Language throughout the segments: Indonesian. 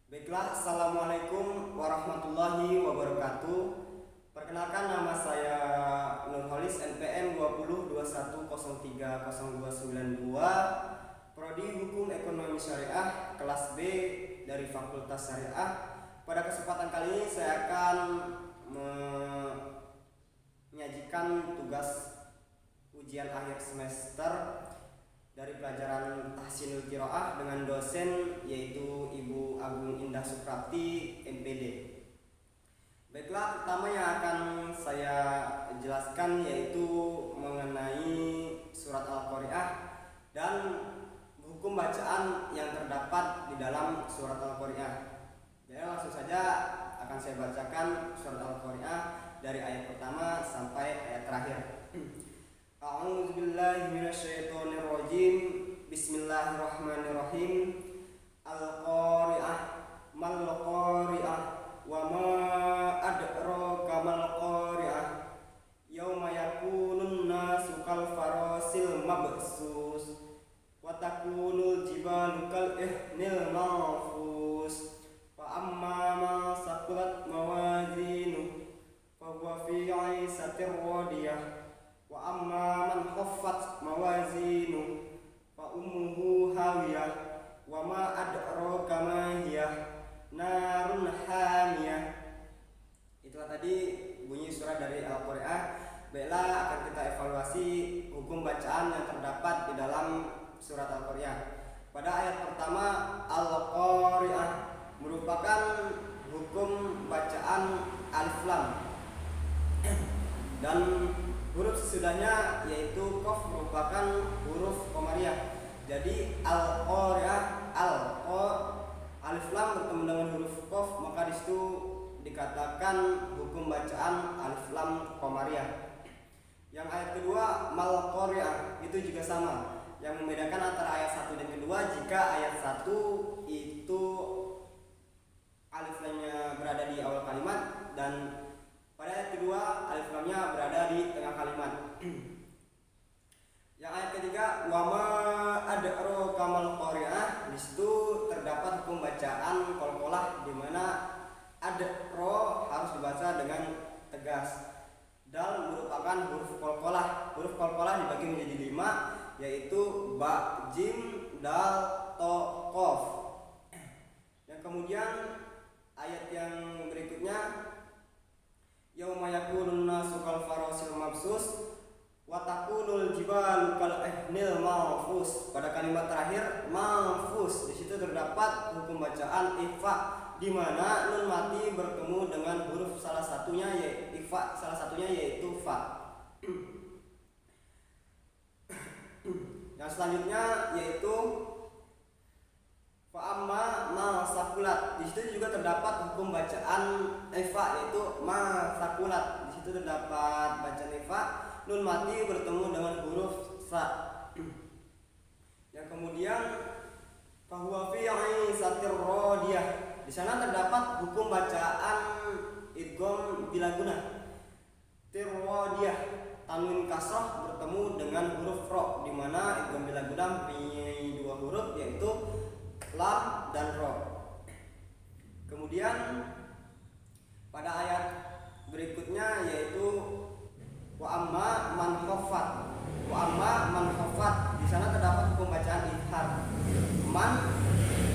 Baiklah, Assalamualaikum warahmatullahi wabarakatuh. Perkenalkan, nama saya Nurholis, NPM 2021030292, Prodi Hukum Ekonomi Syariah, kelas B dari Fakultas Syariah. Pada kesempatan kali ini saya akan menyajikan tugas ujian akhir semester dari pelajaran Tahsinul Qiraah dengan dosen yaitu Ibu Agung Indah Suprapti, MPD. Baiklah, pertama yang akan saya jelaskan yaitu mengenai surat Al-Qari'ah dan hukum bacaan yang terdapat di dalam surat Al-Qari'ah. Jadi langsung saja akan saya bacakan surat Al-Qari'ah dari ayat pertama sampai ayat terakhir. A'udzubillahi minasyaitonirrajim. Bismillahirrahmanirrahim. Al-Qari'ah, mal qari'ah, wa ma adraka mal qari'ah. Yauma yakunun nasu kal farasil mabsus wa takunul jibalu kal ihnil manfus. Fa amma ma saqulat mawazinu fa huwa fi 'ishatir radiyah. Wa amma man khaffat mawazinu fa ummuhu hawiyah wa ma adraka ma hiyah narun hamiyah. Itulah tadi bunyi surat dari Al-Qari'ah. Baiklah, akan kita evaluasi hukum bacaan yang terdapat di dalam surat Al-Qari'ah. Pada ayat pertama, Al-Qari'ah merupakan hukum bacaan alif lam dan huruf sesudahnya yaitu qaf merupakan huruf qamariyah. Jadi al-qari'ah, alif lam bertemu dengan huruf qaf, maka disitu dikatakan hukum bacaan alif lam qamariyah. Yang ayat kedua mal qari'ah itu juga sama. Yang membedakan antara ayat 1 dan kedua, jika ayat 1 itu alif lamnya berada di awal kalimat dan pada ayat kedua alif lamnya berada di tengah kalimat. Yang ayat ketiga wa ma adraka mal qari'ah, di situ terdapat hukum bacaan qalqalah, di mana adro harus dibaca dengan tegas. Dal merupakan huruf qalqalah. Huruf qalqalah dibagi menjadi 5, yaitu ba, jim, dal, to, qaf. Yang kemudian ayat yang berikutnya yauma yakunun nasu kal farasil mabsus wa takunul jibalu kal ihnil manfus. Pada kalimat terakhir manfus, di situ terdapat hukum bacaan ikhfa, di mana nun mati bertemu dengan huruf salah satunya yaitu fa. Yang selanjutnya yaitu fa amma ma sakulat. Di situ juga terdapat hukum bacaan ifa yaitu ma sakulat. Di situ terdapat bacaan ifa, nun mati bertemu dengan huruf sa. Yang kemudian fa huwa fi 'ishatir radiyah. Di sana terdapat hukum bacaan idgham bila guna. Tirwadiyah, tanwin kasrah bertemu dengan huruf ro, di mana idgham bila guna mempunyai 2 huruf yaitu lam dan ro. Kemudian pada ayat berikutnya yaitu wa amma man khaffat. Wa amma man khaffat, di sana terdapat hukum bacaan idhar. Man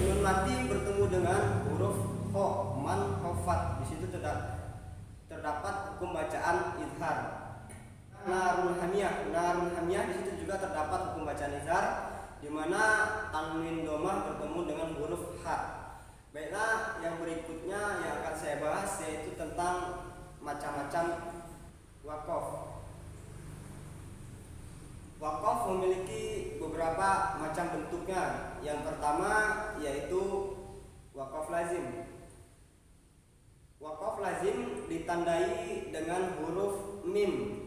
nun mati bertemu dengan huruf kha, man khaffat. Di situ terdapat hukum bacaan idhar. Narun hamiyah, di situ juga terdapat hukum bacaan idhar, di mana tanwin domah bertemu dengan huruf ha. Baiklah, yang berikutnya yang akan saya bahas yaitu tentang macam-macam waqaf. Waqaf memiliki beberapa macam bentuknya. Yang pertama yaitu waqaf lazim. Waqaf lazim ditandai dengan huruf mim.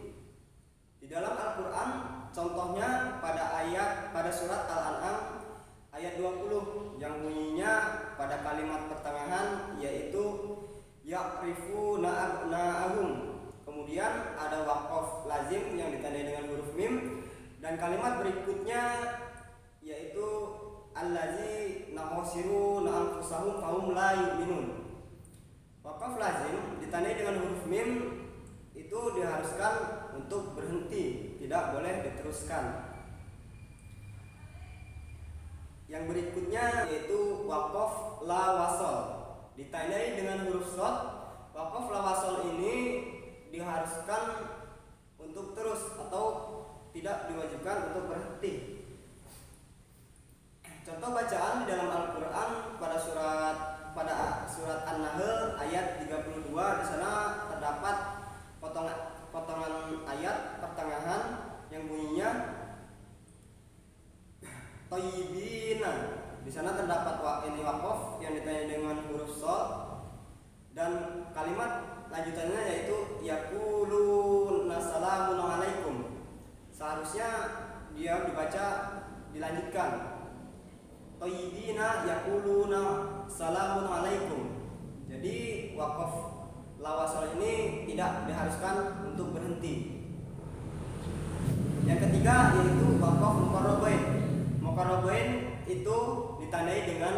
Di dalam Al-Qur'an contohnya pada surat Al-An'am ayat 20 yang bunyinya pada kalimat pertengahan yaitu ya'rifuna abna'ahum. Kemudian ada waqaf lazim yang ditandai dengan huruf mim, dan kalimat berikutnya yaitu allazi nahsiruna anfusahum fahum la yu'minun. Waqaf lazim ditandai dengan huruf mim itu diharuskan untuk berhenti, tidak boleh diteruskan. Yang berikutnya yaitu waqaf la wasol ditandai dengan huruf shad. Waqaf la wasol ini diharuskan untuk terus atau tidak diwajibkan untuk berhenti. Contoh bacaan di dalam Al-Qur'an pada surat An-Nahl ayat 32, di sana terdapat potongan ayat pertengahan yang bunyinya thayyibina. Di sana terdapat waqaf yang ditandai dengan huruf shad dan kalimat lanjutannya yaitu yaquluna salamun alaikum. Seharusnya dia dibaca dilanjutkan thayyibina yaquluna salamun alaikum. Jadi waqaf la wasal ini tidak diharuskan untuk berhenti. Yang ketiga yaitu waqaf muqarrabain. Muqarrabain itu ditandai dengan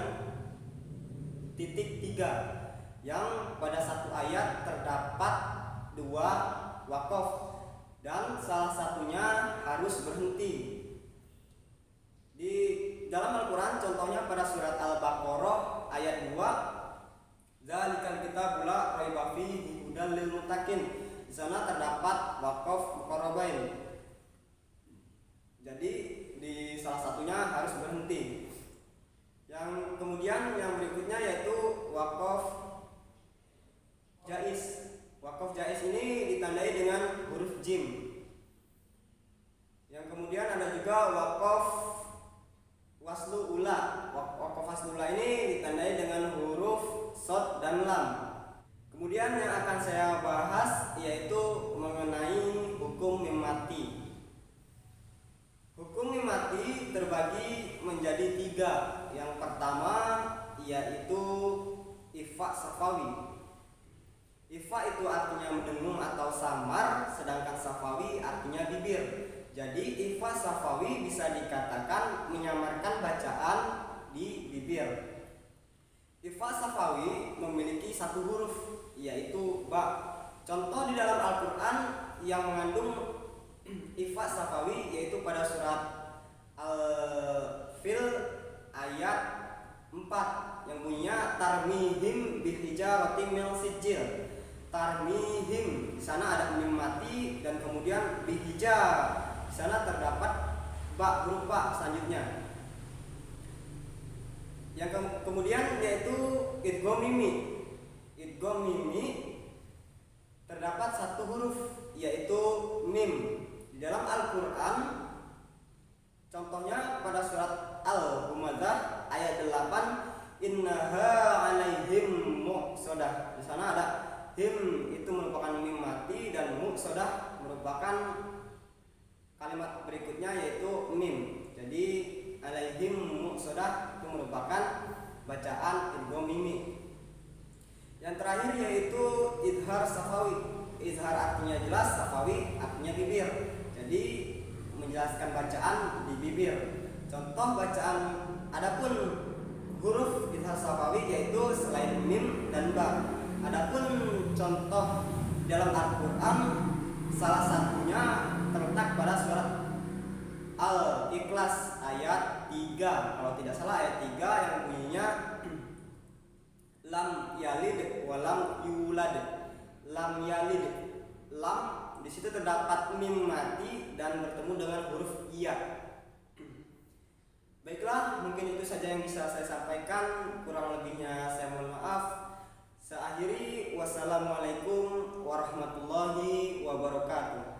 titik 3 yang pada satu ayat terdapat 2 waqaf dan salah satunya harus berhenti. Di dalam Al-Quran contohnya pada surat Al-Baqarah ayat 2, Dzalikal kitabul la raiba fihi hudal lil muttaqin. Di sana terdapat waqaf muqarrabain. Jadi di salah satunya harus berhenti. Yang kemudian yang berikutnya yaitu waqaf jaiz. Waqaf jaiz ini ditandai dengan huruf jim. Yang kemudian ada juga waqaf waslu ula. Waqaf waslu ula ini ditandai dengan huruf shad dan lam. Kemudian yang akan saya bahas yaitu mengenai hukum mim mati. Hukum mim mati terbagi menjadi 3. Yang pertama yaitu ifa safawi. Ifa itu artinya mendengung atau samar, sedangkan safawi artinya bibir. Jadi ifa safawi bisa dikatakan menyamarkan bacaan di bibir. Ifa safawi memiliki 1 huruf yaitu ba. Contoh di dalam Al-Quran yang mengandung ifa safawi yaitu pada surat Al-Fil ayat 4 yang bunyinya tarmihim bihijaratin min sijil. Tarmihim di sana ada mim mati dan kemudian bihijar. Di sana terdapat ba, huruf ba selanjutnya. Yang kemudian yaitu idgham mimi. Idgham mimi terdapat 1 huruf yaitu mim. Di dalam Al-Quran contohnya pada surat Al-Humazah ayat 8, innaha alaihim muqsadah. Di sana ada him itu merupakan mim mati dan muqsadah merupakan kalimat berikutnya yaitu mim. Jadi alaihim muqsadah itu merupakan bacaan idgham mimi. Yang terakhir yaitu izhar safawi. Izhar artinya jelas, safawi artinya bibir. Jadi menjelaskan bacaan di bibir. Contoh bacaan adapun huruf izhar safawi yaitu selain mim dan ba. Adapun contoh dalam Al-Quran salah satunya terletak pada surat Al-Ikhlas ayat 3. Kalau tidak salah ayat 3 yang bunyinya lam yalid wa lam yulad. Lam yalid, lam di situ terdapat mim mati dan bertemu dengan huruf iya. Baiklah, mungkin itu saja yang bisa saya sampaikan. Kurang lebihnya saya mohon maaf. Saya akhiri, wassalamualaikum warahmatullahi wabarakatuh.